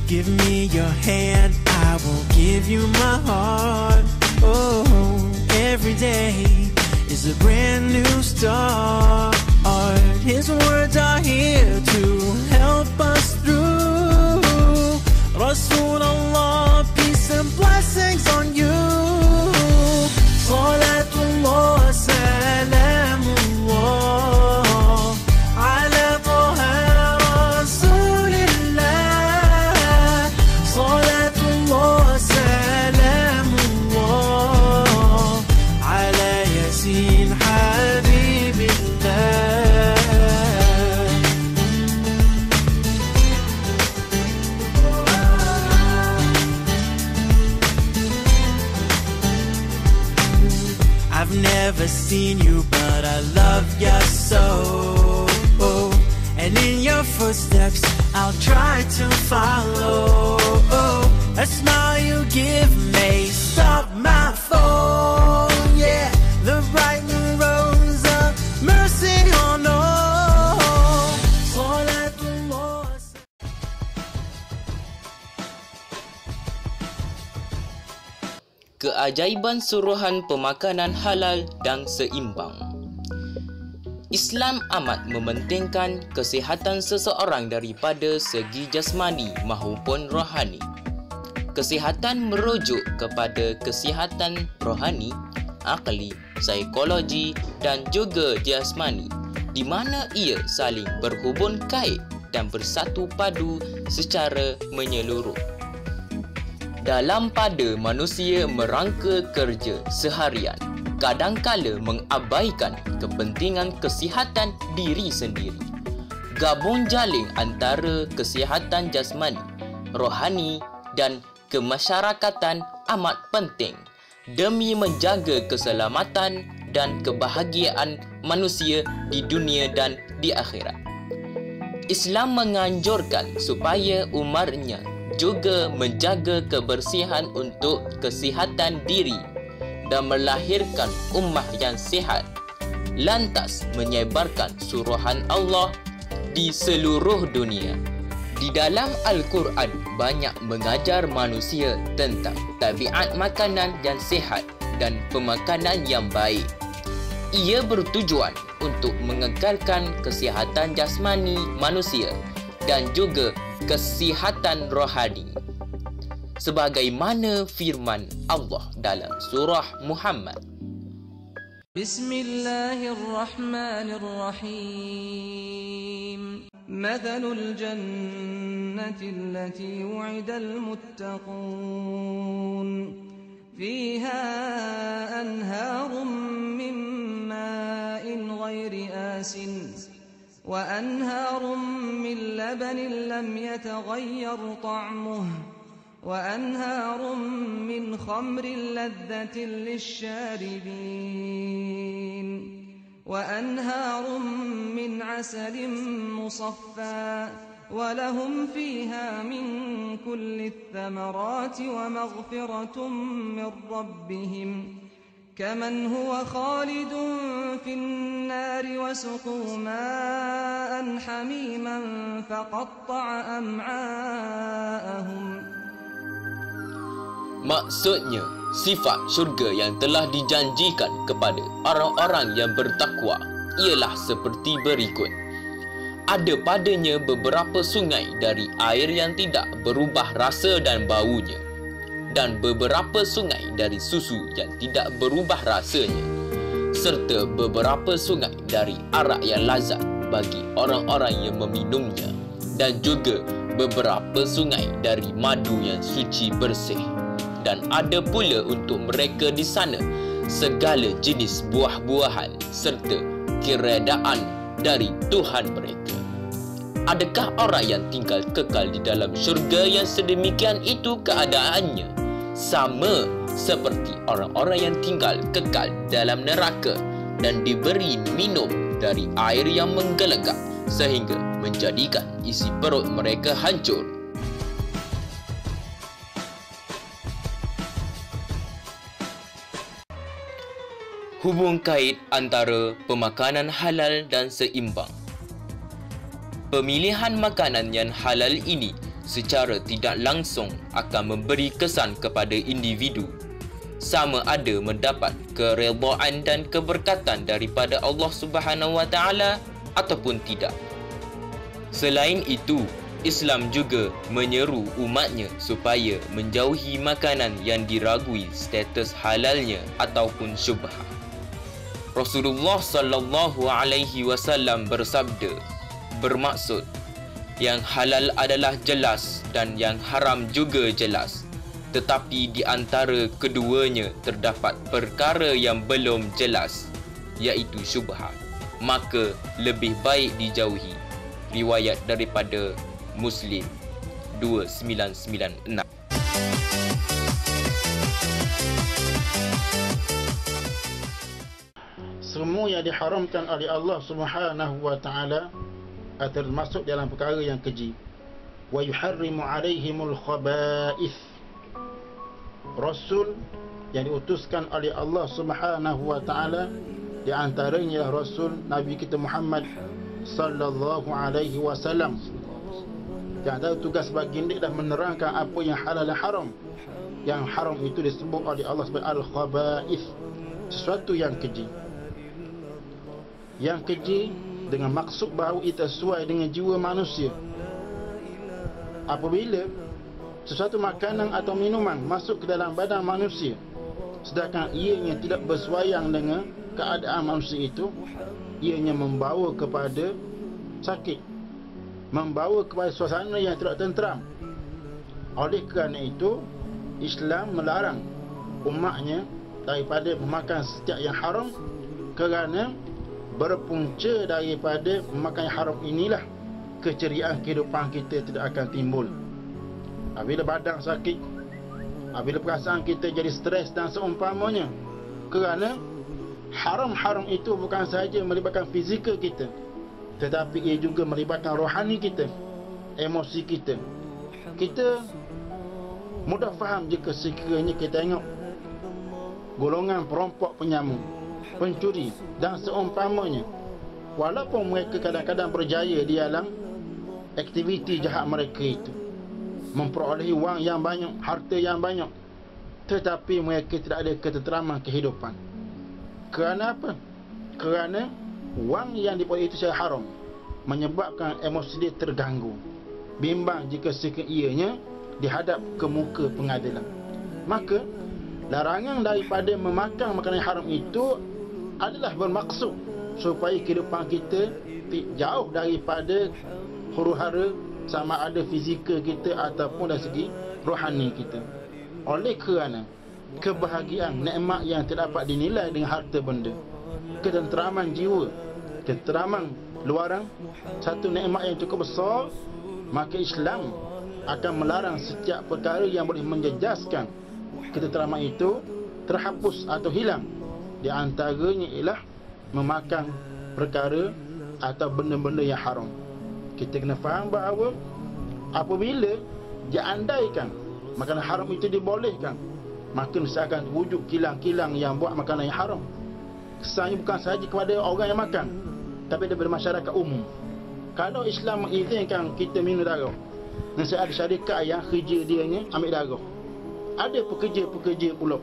Give me your hand, I will give you my heart. Oh, every day is a brand new start. His words are here to help us through. Rasulullah, peace and blessings on you. Salatullah, salamullah ala Taha Rasulillah. Salatullah, salamullah ala Yasin Habibillah. I've never seen you, but I love you so. And in your footsteps, I'll try to follow. A smile you give may stop my fall. Yeah, the bright new rose of mercy on all. Salatullah. Keajaiban suruhan pemakanan halal dan seimbang. Islam amat mementingkan kesihatan seseorang daripada segi jasmani maupun rohani. Kesihatan merujuk kepada kesihatan rohani, akli, psikologi dan juga jasmani, di mana ia saling berhubung kait dan bersatu padu secara menyeluruh. Dalam pada manusia merangka kerja seharian, kadangkala mengabaikan kepentingan kesihatan diri sendiri. Gabung jaling antara kesihatan jasmani, rohani dan kemasyarakatan amat penting demi menjaga keselamatan dan kebahagiaan manusia di dunia dan di akhirat. Islam menganjurkan supaya umatnya juga menjaga kebersihan untuk kesihatan diri dan melahirkan ummah yang sihat, lantas menyebarkan suruhan Allah di seluruh dunia. Di dalam Al-Quran banyak mengajar manusia tentang tabiat makanan yang sihat dan pemakanan yang baik. Ia bertujuan untuk mengekalkan kesihatan jasmani manusia dan juga kesihatan rohani. Sebagaimana firman Allah dalam surah Muhammad. Bismillahirrahmanirrahim. Mathalul jannati allati wu'idal muttaqun. Fiha anharun min ma'in ghairi asin. وأنهار من لبن لم يتغير طعمه وأنهار من خمر لذة للشاربين وأنهار من عسل مصفى ولهم فيها من كل الثمرات ومغفرة من ربهم كمن هو خالد في النار وسقوا ماء حميما فقطع أمعاءهم. Maksudnya, sifat syurga yang telah dijanjikan kepada orang-orang yang bertakwa ialah seperti berikut. Ada padanya beberapa sungai dari air yang tidak berubah rasa dan baunya, dan beberapa sungai dari susu yang tidak berubah rasanya, serta beberapa sungai dari arak yang lazat bagi orang-orang yang meminumnya, dan juga beberapa sungai dari madu yang suci bersih. Dan ada pula untuk mereka di sana segala jenis buah-buahan serta keredaan dari Tuhan mereka. Adakah orang yang tinggal kekal di dalam syurga yang sedemikian itu keadaannya? Sama seperti orang-orang yang tinggal kekal dalam neraka dan diberi minum dari air yang menggelegak sehingga menjadikan isi perut mereka hancur. Hubung kait antara pemakanan halal dan seimbang. Pemilihan makanan yang halal ini secara tidak langsung akan memberi kesan kepada individu sama ada mendapat keredaan dan keberkatan daripada Allah Subhanahu Wa Taala ataupun tidak. Selain itu, Islam juga menyeru umatnya supaya menjauhi makanan yang diragui status halalnya ataupun syubhat. Rasulullah sallallahu alaihi wasallam bersabda, bermaksud yang halal adalah jelas dan yang haram juga jelas, tetapi di antara keduanya terdapat perkara yang belum jelas, iaitu syubhat, maka lebih baik dijauhi. Riwayat daripada Muslim 2996. Semua yang diharamkan oleh Allah Subhanahu wa taala termasuk dalam perkara yang keji. Wa yuharrimu alaihimul khaba'ith. Rasul yang diutuskan oleh Allah Subhanahu wa taala, di antaranya Rasul Nabi kita Muhammad sallallahu alaihi wasallam. Yang ada tugas baginda adalah menerangkan apa yang halal dan haram. Yang haram itu disebut oleh Allah sebagai al-khaba'ith, sesuatu yang keji. Yang keji dengan maksud bahawa ia sesuai dengan jiwa manusia. Apabila sesuatu makanan atau minuman masuk ke dalam badan manusia sedangkan ianya tidak bersesuaian dengan keadaan manusia itu, ianya membawa kepada sakit, membawa kepada suasana yang tidak tenteram. Oleh kerana itu, Islam melarang umatnya daripada memakan setiap yang haram, kerana berpunca daripada memakan yang haram inilah keceriaan kehidupan kita tidak akan timbul. Apabila badan sakit, apabila perasaan kita jadi stres dan seumpamanya, kerana haram-haram itu bukan sahaja melibatkan fizikal kita, tetapi ia juga melibatkan rohani kita, emosi kita. Kita mudah faham jika sekiranya kita tengok golongan perampok, penyamun, pencuri dan seumpamanya, walaupun mereka kadang-kadang berjaya di dalam aktiviti jahat mereka itu, memperolehi wang yang banyak, harta yang banyak, tetapi mereka tidak ada ketenteraman kehidupan. Kerana apa? Kerana wang yang diperoleh itu secara haram menyebabkan emosi dia terganggu, bimbang jika sekiranya dihadap ke muka pengadilan. Maka larangan daripada memakan makanan haram itu adalah bermaksud supaya kehidupan kita jauh daripada huru-hara sama ada fizikal kita ataupun dari segi rohani kita. Oleh kerana kebahagiaan, nikmat yang terdapat dinilai dengan harta benda, ketenteraman jiwa, ketenteraman luaran, satu nikmat yang cukup besar, maka Islam akan melarang setiap perkara yang boleh menjejaskan ketenteraman itu terhapus atau hilang. Di antaranya ialah memakan perkara atau benda-benda yang haram. Kita kena faham bahawa apabila diandaikan makanan haram itu dibolehkan, maka mesti akan wujud kilang-kilang yang buat makanan yang haram. Kesannya bukan sahaja kepada orang yang makan, tapi daripada masyarakat umum. Kalau Islam mengizinkan kita minum darah, nasi ada syarikat yang kerja dia ni ambil darah, ada pekerja-pekerja pula,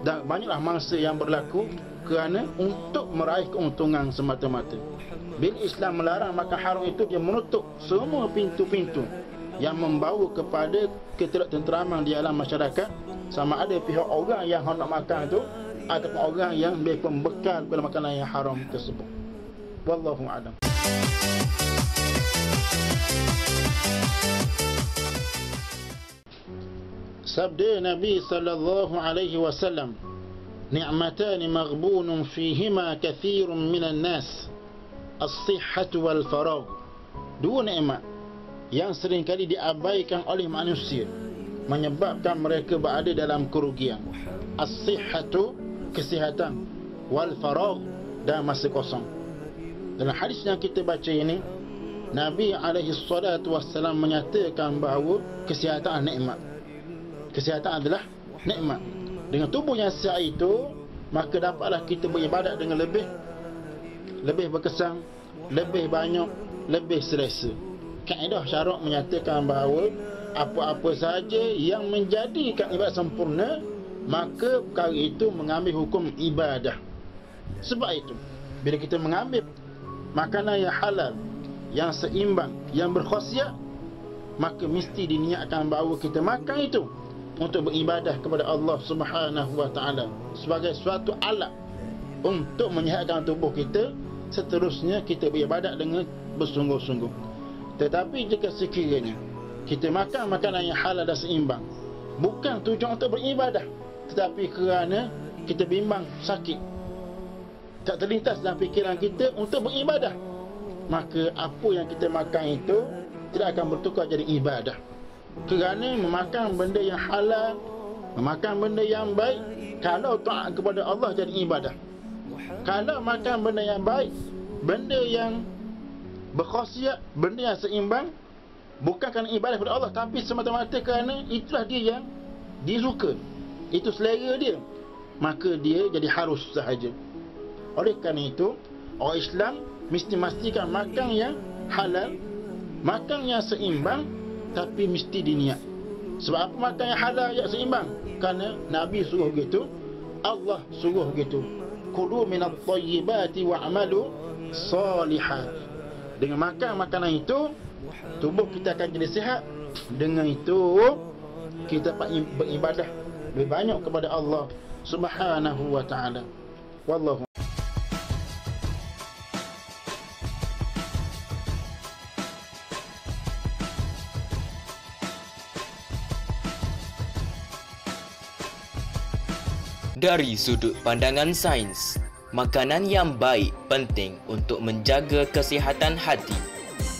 dan banyaklah mangsa yang berlaku kerana untuk meraih keuntungan semata-mata. Bila Islam melarang makan haram itu, dia menutup semua pintu-pintu yang membawa kepada ketidaktenteraman di alam masyarakat, sama ada pihak orang yang hendak makan itu ataupun orang yang memberi pembekal kepada makanan yang haram tersebut. Wallahu a'lam. Sabda Nabi sallallahu alaihi wasallam, ni'matan maghbunun fihima kathirun minan nas, as-sihhatu wal faragh. Dua nikmat yang seringkali diabaikan oleh manusia, menyebabkan mereka berada dalam kerugian. As-sihhatu, kesihatan, wal faragh, dan masa kosong. Dalam hadis yang kita baca ini, Nabi SAW menyatakan bahawa kesihatan adalah nikmat. Kesihatan adalah nikmat. Dengan tubuh yang sihat itu, maka dapatlah kita beribadat dengan lebih berkesan, lebih banyak, lebih selesa. Kaedah syarak menyatakan bahawa apa-apa sahaja yang menjadikan ibadat sempurna, maka perkara itu mengambil hukum ibadah. Sebab itu, bila kita mengambil makanan yang halal, yang seimbang, yang berkhasiat, maka mesti diniatkan bahawa kita makan itu untuk beribadah kepada Allah Subhanahu wa taala sebagai suatu alat untuk menyihatkan tubuh kita. Seterusnya kita beribadat dengan bersungguh-sungguh. Tetapi jika sekiranya kita makan makanan yang halal dan seimbang, bukan tujuan untuk beribadah, tetapi kerana kita bimbang sakit, tak terlintas dalam fikiran kita untuk beribadah, maka apa yang kita makan itu tidak akan bertukar jadi ibadah. Kerana memakan benda yang halal, memakan benda yang baik, kalau taat kepada Allah jadi ibadah. Kalau makan benda yang baik, benda yang berkhasiat, benda yang seimbang, bukan kerana ibadah kepada Allah, tapi semata-mata kerana itulah dia yang dia suka, itu selera dia, maka dia jadi harus sahaja. Oleh kerana itu, orang Islam mesti memastikan makan yang halal, makan yang seimbang, tapi mesti diniat. Sebab apa makan yang halal yang seimbang? Kerana Nabi suruh gitu, Allah suruh gitu. Kulu minat tayyibati wa'amalu salihan. Dengan makan makanan itu, tubuh kita akan jadi sihat. Dengan itu, kita beribadah lebih banyak kepada Allah Subhanahu wa ta'ala. Wallahu. Dari sudut pandangan sains, makanan yang baik penting untuk menjaga kesihatan hati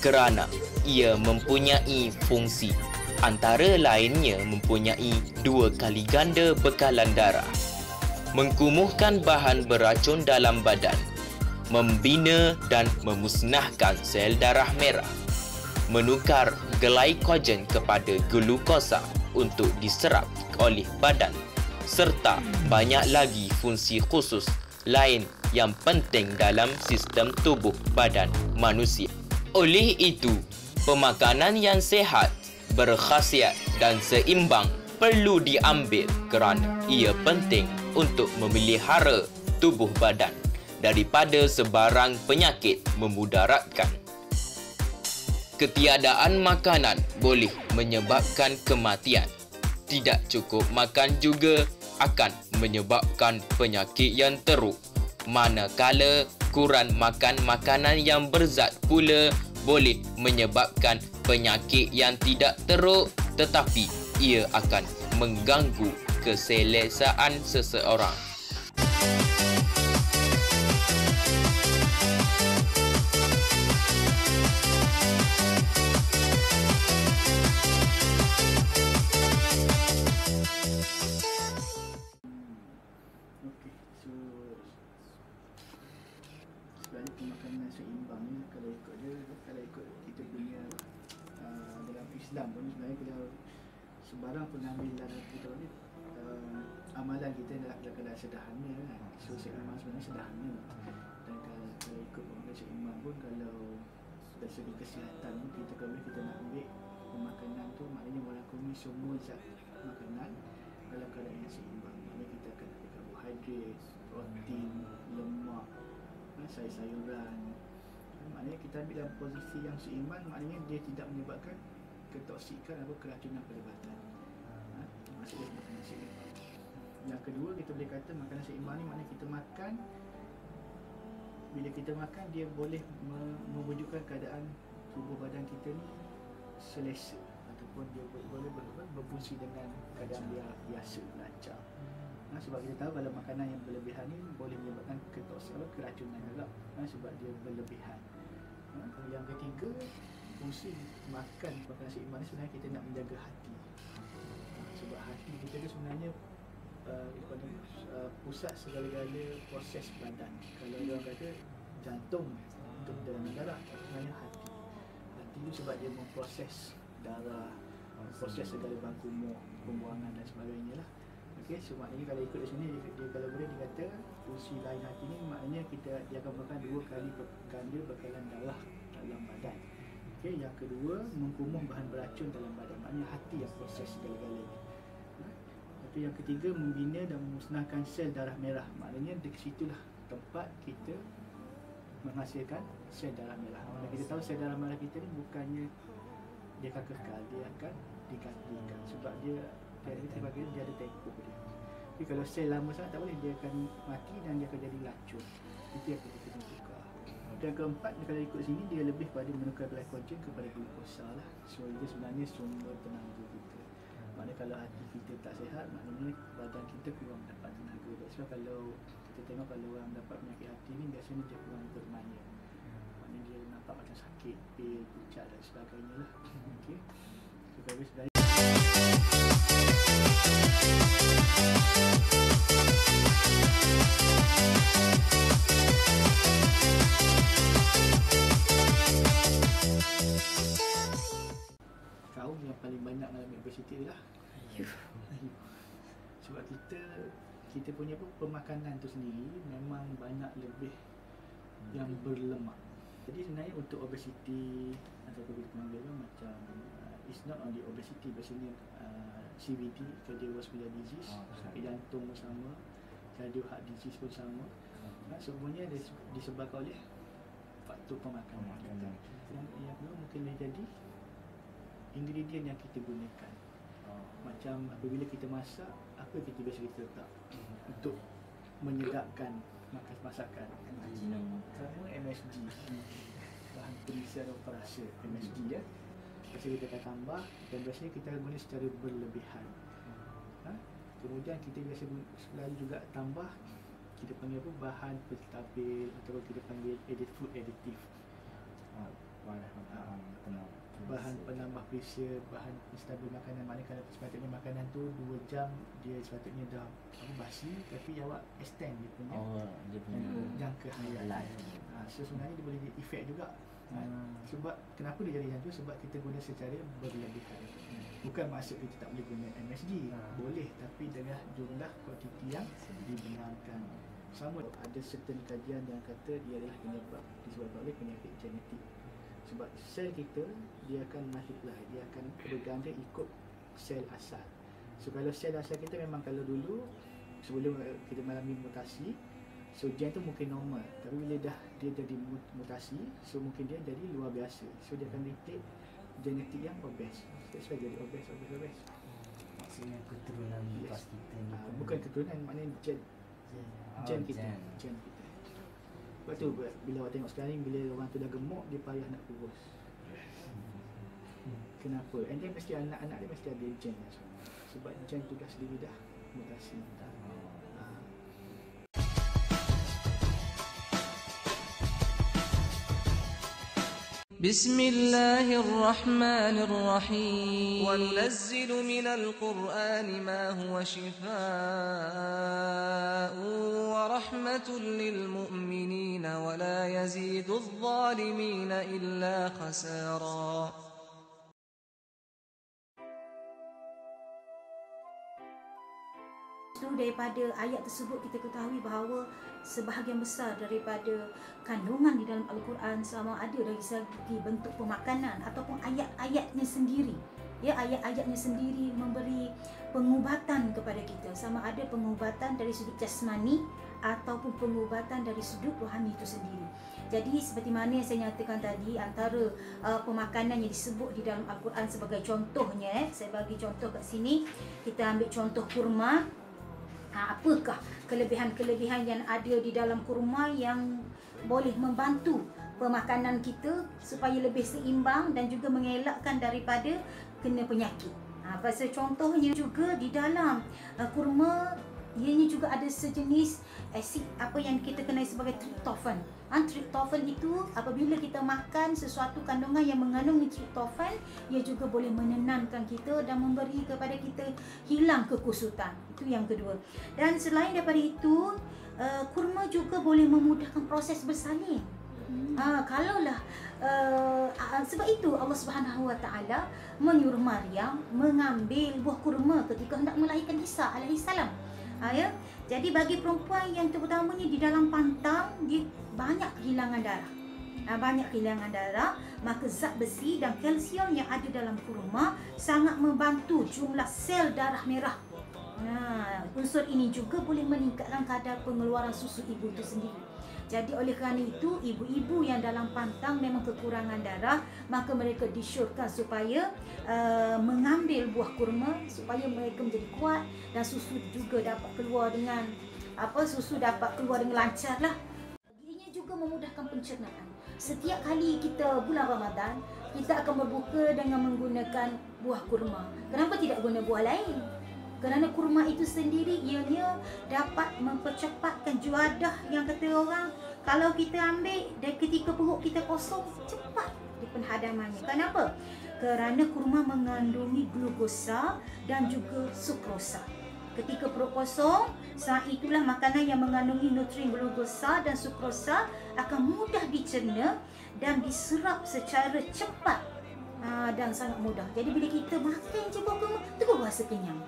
kerana ia mempunyai fungsi, antara lainnya mempunyai 2 kali ganda bekalan darah, mengkumuhkan bahan beracun dalam badan, membina dan memusnahkan sel darah merah, menukar glykogen kepada glukosa untuk diserap oleh badan, serta banyak lagi fungsi khusus lain yang penting dalam sistem tubuh badan manusia. Oleh itu, pemakanan yang sihat, berkhasiat dan seimbang perlu diambil kerana ia penting untuk memelihara tubuh badan daripada sebarang penyakit memudaratkan. Ketiadaan makanan boleh menyebabkan kematian. Tidak cukup makan juga akan menyebabkan penyakit yang teruk. Manakala kurang makan makanan yang berzat pula boleh menyebabkan penyakit yang tidak teruk, tetapi ia akan mengganggu keselesaan seseorang. Sebenarnya pemakanan seimbang ni kalau ikut kita punya dalam Islam pun sebenarnya kalau sebarang pengambilan kita ni amalan kita dalam keadaan sederhana kan. So seimbang sebenarnya sederhana. Dan kalau ikut pemakanan seimbang pun, kalau dari segi kesihatan kita nak ambil pemakanan tu, maknanya melakoni semua zat makanan dalam keadaan yang seimbang. Maknanya kita akan ada karbohidrat, protein, lemak, sayur-sayuran. Maknanya kita ambil dalam posisi yang seimbang, maknanya dia tidak menyebabkan ketoksikan atau keracunan pada badan. Maksudnya makanan seimbang. Yang kedua, kita boleh kata makanan seimbang ni maknanya kita makan, bila kita makan dia boleh mewujudkan keadaan tubuh badan kita ni selesa, ataupun dia boleh berfungsi dengan keadaan biasa, lancar. Sebab kita tahu kalau makanan yang berlebihan ni boleh menyebabkan ketoksikan, keracunan juga, sebab dia berlebihan. Yang ketiga, fungsi makan makanan seimbang ni sebenarnya kita nak menjaga hati. Sebab hati kita tu sebenarnya pusat segala-gala proses badan. Kalau orang kata jantung untuk dalam darah, sebenarnya hati. Hati tu sebab dia memproses darah, memproses segala bahan kumur, pembuangan dan sebagainya lah. Okey, so maknanya kalau ikut di sini dia kalau boleh dikata fungsi lain hati ni maknanya dia akan merupakan 2 kali ganda bekalan darah dalam badan. Okey, yang kedua mengkumuh bahan beracun dalam badan. Maknanya hati yang proses segala-galanya. Tapi yang ketiga membina dan memusnahkan sel darah merah. Maknanya di situlah tempat kita menghasilkan sel darah merah. Dan kita tahu sel darah merah kita ni bukannya dia akan kekal, dia akan digantikan sebab dia ada tempoh dia. Tapi kalau sel lama sangat tak boleh, dia akan mati dan dia akan jadi lacun. Itu yang kita kena tukar. Dan keempat, kalau ikut sini dia lebih pada menukar glycogen kepada glukosa lah. So dia sebenarnya sumber tenaga kita. Maknanya kalau hati kita tak sihat, maknanya badan kita kurang dapat tenaga. Sebab kalau kita tengok kalau orang dapat penyakit hati ni biasanya dia kurang bermaya. Maknanya dia nampak macam sakit, pil, pucat dan sebagainya lah. Okey. So kalau sebenarnya kaum yang paling banyak mengalami obesiti lah. Sebab kita punya pemakanan tu sendiri memang banyak lebih yang berlemak. Jadi sebenarnya untuk obesiti atau kita panggil macam it's not only obesity, biasanya CVD, cardiovascular disease, sakit jantung pun sama, cardio heart disease pun sama. Semuanya disebabkan oleh faktor pemakanan kita. Yang kedua mungkin jadi ingredient yang kita gunakan. Macam apabila kita masak, apa kita biasa kita letak untuk menyedapkan masakan? Sama MSG, bahan perisa dan perasa, MSG ya. Biasanya kita akan tambah dan biasanya kita guna secara berlebihan. Kemudian kita biasa selalu juga tambah, kita panggil apa, bahan penstabil atau kita panggil food additive. Bahan penambah perisa, bahan penstabil makanan. Maknanya kalau sepatutnya makanan tu 2 jam dia sepatutnya dah basi, tapi awak extend dia punya jangka hayat. So sebenarnya dia boleh efek juga. Sebab kenapa dia jadi macam tu? Sebab kita guna secara berlebihan. Bukan maksud kita tak boleh guna MSG, boleh, tapi dengan jumlah kuantiti yang dibenarkan. Sama ada certain kajian yang kata dia adalah penyebab disebabkan oleh penyakit genetik. Sebab sel kita dia akan multiply, dia akan berganda ikut sel asal. So kalau sel asal kita memang kalau dulu sebelum kita mengalami mutasi, so gen tu mungkin normal, tapi bila dia jadi mutasi, so mungkin dia jadi luar biasa. So dia akan dictate genetik yang obes. That's why jadi obes. Maksudnya keturunan lepas kita ni bukan keturunan, maknanya gen kita. Sebab tu bila awak tengok sekarang ni, bila orang tu dah gemuk, dia payah nak kurus. Kenapa? And then mesti anak-anak dia mesti ada gen lah semua. Sebab gen tu dah sendiri dah mutasi. بسم الله الرحمن الرحيم وننزل من القرآن ما هو شفاء ورحمة للمؤمنين ولا يزيد الظالمين إلا خسارا. Daripada ayat tersebut kita ketahui bahawa sebahagian besar daripada kandungan di dalam Al-Quran sama ada dari segi bentuk pemakanan ataupun ayat-ayatnya sendiri. Ya, ayat-ayatnya sendiri memberi pengubatan kepada kita, sama ada pengubatan dari sudut jasmani ataupun pengubatan dari sudut rohani itu sendiri. Jadi seperti mana yang saya nyatakan tadi, antara pemakanan yang disebut di dalam Al-Quran sebagai contohnya, saya bagi contoh kat sini, kita ambil contoh kurma. Apakah kelebihan-kelebihan yang ada di dalam kurma yang boleh membantu pemakanan kita supaya lebih seimbang dan juga mengelakkan daripada kena penyakit. Pasal contohnya juga di dalam kurma ianya juga ada sejenis asid apa yang kita kenal sebagai tryptophan. Tryptophan itu apabila kita makan sesuatu kandungan yang mengandung tryptophan, ia juga boleh menenangkan kita dan memberi kepada kita hilang kekusutan. Itu yang kedua. Dan selain daripada itu, kurma juga boleh memudahkan proses bersalin. Kalaulah sebab itu Allah Subhanahu Wa Taala menyuruh Maryam mengambil buah kurma ketika hendak melahirkan Isa alaihi salam. Ya. Jadi bagi perempuan yang terutamanya di dalam pantang, dia banyak kehilangan darah. Banyak kehilangan darah, maka zat besi dan kalsium yang ada dalam kurma sangat membantu jumlah sel darah merah. Unsur ini juga boleh meningkatkan kadar pengeluaran susu ibu itu sendiri. Jadi oleh kerana itu, ibu-ibu yang dalam pantang memang kekurangan darah, maka mereka disyorkan supaya mengambil buah kurma supaya mereka menjadi kuat dan susu juga dapat keluar dengan susu dapat keluar dengan lancar lah. Ianya juga memudahkan pencernaan. Setiap kali kita bulan Ramadan, kita akan berbuka dengan menggunakan buah kurma. Kenapa tidak guna buah lain? Kerana kurma itu sendiri ianya dapat mempercepatkan juadah yang kata orang. Kalau kita ambil dan ketika perut kita kosong, cepat penhadamannya. Kenapa? Kerana kurma mengandungi glukosa dan juga sukrosa. Ketika perut kosong, saat itulah makanan yang mengandungi nutrien glukosa dan sukrosa akan mudah dicerna dan diserap secara cepat dan sangat mudah. Jadi bila kita makan je buah kurma, terus rasa kenyang.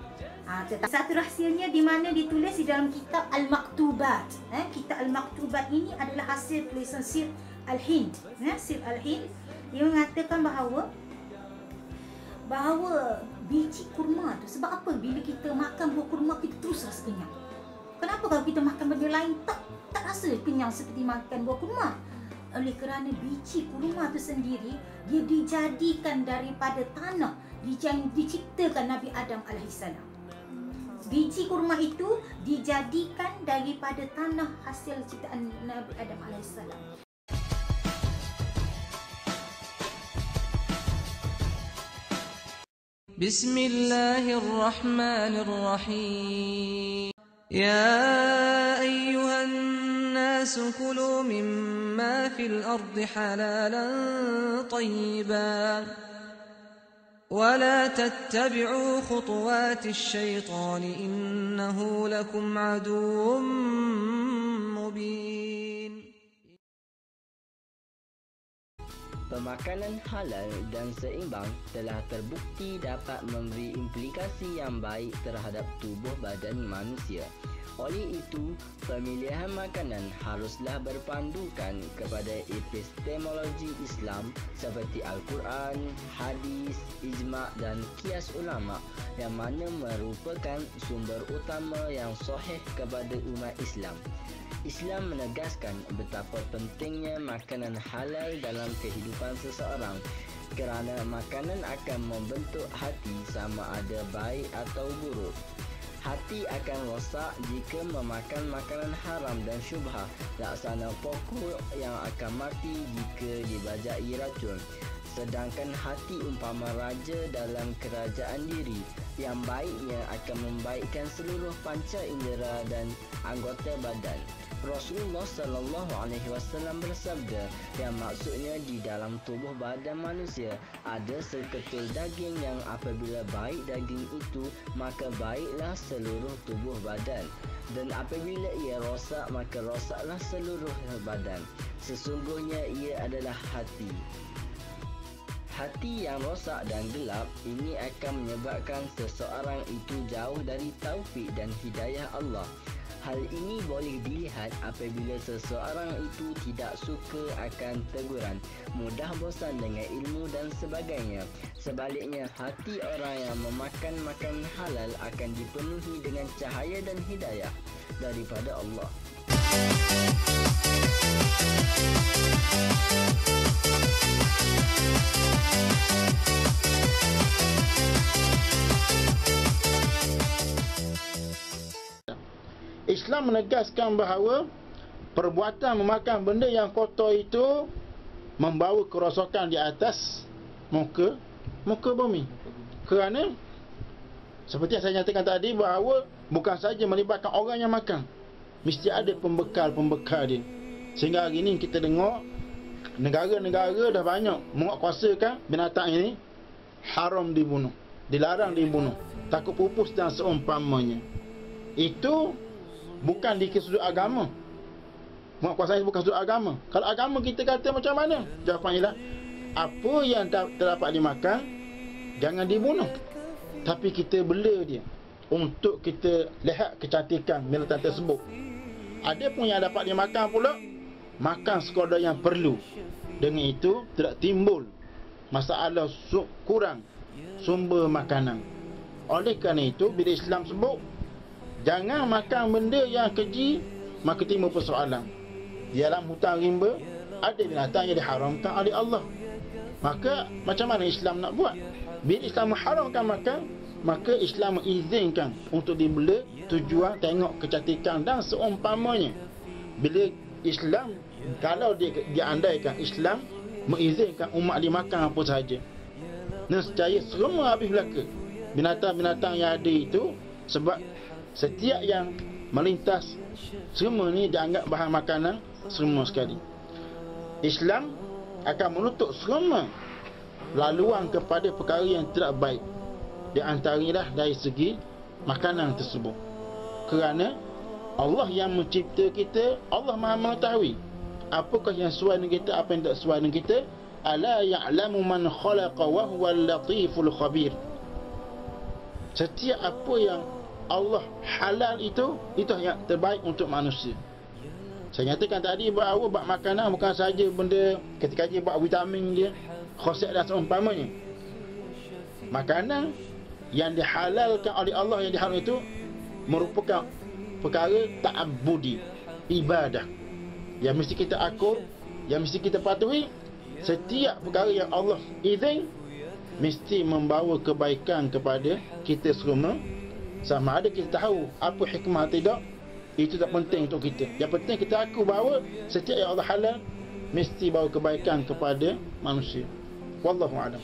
Satu rahsianya di mana ditulis di dalam kitab Al-Maktubat. Kitab Al-Maktubat ini adalah hasil tulisan Sir Al-Hind. Sir Al-Hind dia mengatakan bahawa biji kurma tu, sebab apa bila kita makan buah kurma kita terus rasa kenyang. Kenapa kalau kita makan benda lain tak rasa kenyang seperti makan buah kurma? Oleh kerana biji kurma tu sendiri dia dijadikan daripada tanah, diciptakan Nabi Adam alaihissalam. Biji kurma itu dijadikan daripada tanah hasil ciptaan Nabi Adam alaihissalam. Bismillahirrahmanirrahim. Ya ayyuhan الناس كلوا مما في الأرض حلالا طيبا ولا تتبعوا خطوات الشيطان إنه لكم عدو مبين. Pemakanan halal dan seimbang telah terbukti dapat memberi implikasi yang baik terhadap tubuh badan manusia. Oleh itu, pemilihan makanan haruslah berpandukan kepada epistemologi Islam seperti Al-Quran, hadis, ijma' dan qiyas ulama' yang mana merupakan sumber utama yang sahih kepada umat Islam. Islam menegaskan betapa pentingnya makanan halal dalam kehidupan seseorang kerana makanan akan membentuk hati sama ada baik atau buruk. Hati akan rosak jika memakan makanan haram dan syubhah, laksana pokok yang akan mati jika dibajai racun. Sedangkan hati umpama raja dalam kerajaan diri, yang baiknya akan membaikkan seluruh panca indera dan anggota badan. Rasulullah SAW bersabda yang maksudnya di dalam tubuh badan manusia ada seketul daging yang apabila baik daging itu maka baiklah seluruh tubuh badan, dan apabila ia rosak maka rosaklah seluruh badan. Sesungguhnya ia adalah hati. Hati yang rosak dan gelap ini akan menyebabkan seseorang itu jauh dari taufik dan hidayah Allah. Hal ini boleh dilihat apabila seseorang itu tidak suka akan teguran, mudah bosan dengan ilmu dan sebagainya. Sebaliknya, hati orang yang memakan makanan halal akan dipenuhi dengan cahaya dan hidayah daripada Allah. Islam menegaskan bahawa perbuatan memakan benda yang kotor itu membawa kerosakan di atas muka bumi. Kerana seperti yang saya nyatakan tadi bahawa bukan saja melibatkan orang yang makan, mesti ada pembekal-pembekal dia. Sehingga hari ni kita dengar negara-negara dah banyak menguatkuasakan binatang ini haram dibunuh, dilarang dibunuh, takut pupus dan seumpamanya. Itu bukan di sudut agama. Menguatkuasai bukan sudut agama. Kalau agama kita kata macam mana? Jawapan ialah apa yang terdapat dimakan jangan dibunuh, tapi kita bela dia untuk kita lihat kecantikan binatang tersebut. Ada pun yang dapat dimakan pula, makan sekadar yang perlu. Dengan itu tidak timbul masalah kurang sumber makanan. Oleh kerana itu, bila Islam sebut jangan makan benda yang keji, maka timbul persoalan. Di dalam hutan rimba ada binatang yang diharamkan oleh Allah. Maka macam mana Islam nak buat? Bila Islam mengharamkan makan, maka Islam mengizinkan untuk dibela, tujuan tengok kecantikan dan seumpamanya. Bila Islam, kalau diandaikan Islam mengizinkan umat dimakan apa sahaja, nescaya semua habis belaka binatang-binatang yang ada itu. Sebab setiap yang melintas semua ni dianggap bahan makanan semua sekali. Islam akan menutup semua laluan kepada perkara yang tidak baik, di antaranya dari segi makanan tersebut. Kerana Allah yang mencipta kita, Allah Maha mengetahui apakah yang sesuai dengan kita, apa yang tak sesuai dengan kita. Ala ya'lamu man khalaqa wa huwal latiful khabir. Setiap apa yang Allah halal itu yang terbaik untuk manusia. Saya nyatakan tadi bahawa bab makanan bukan saja benda ketika dia bab vitamin dia, khasiat dan seumpamanya. Makanan yang dihalalkan oleh Allah, yang diharam itu merupakan perkara ta'abbudi, ibadah yang mesti kita akur, yang mesti kita patuhi. Setiap perkara yang Allah izin mesti membawa kebaikan kepada kita semua. Sama ada kita tahu apa hikmah tidak, itu tak penting untuk kita. Yang penting kita aku bahawa setiap yang Allah halal mesti bawa kebaikan kepada manusia. Wallahu a'lam.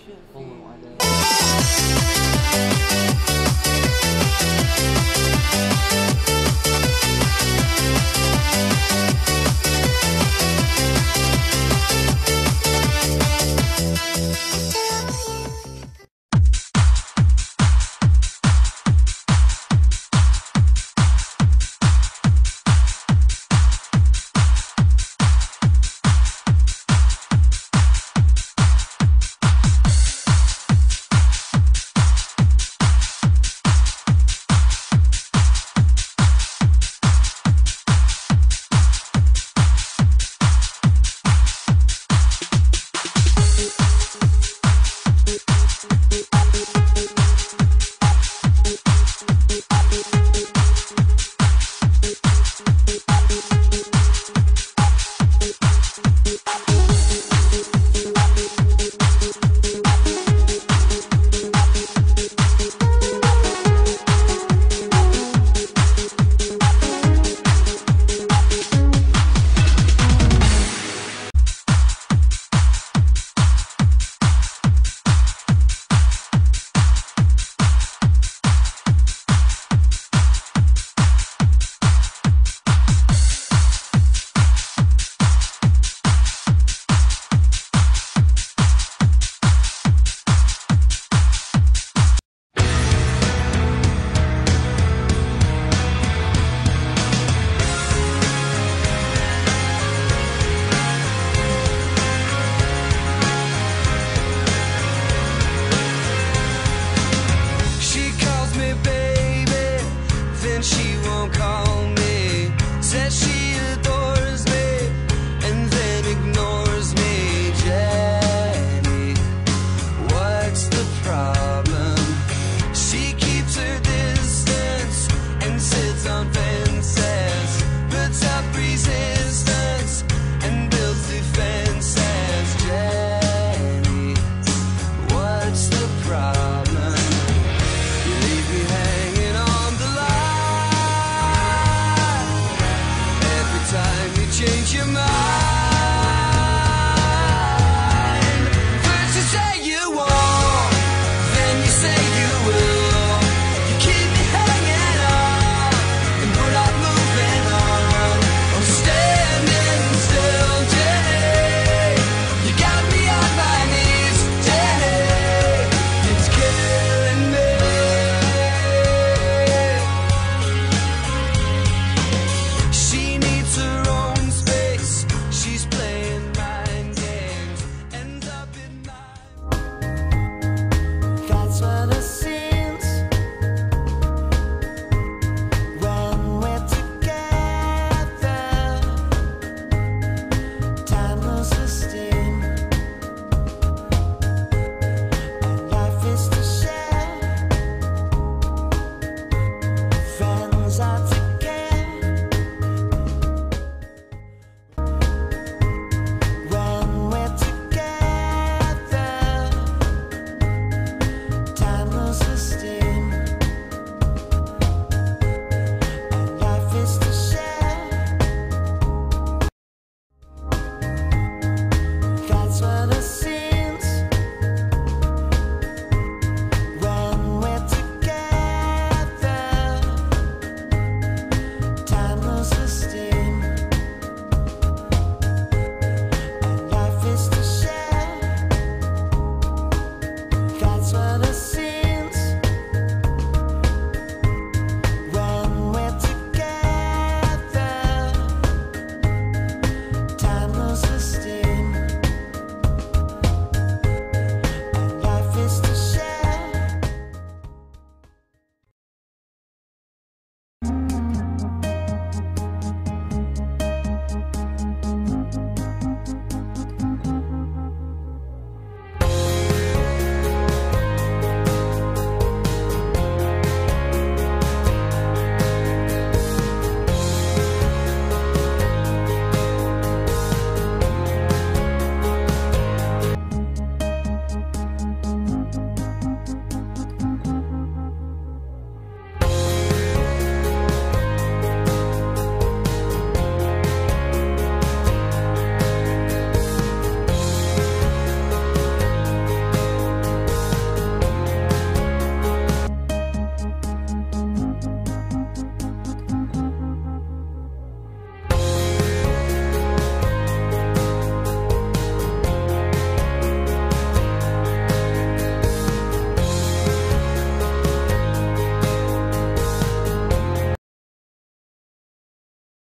Change your mind.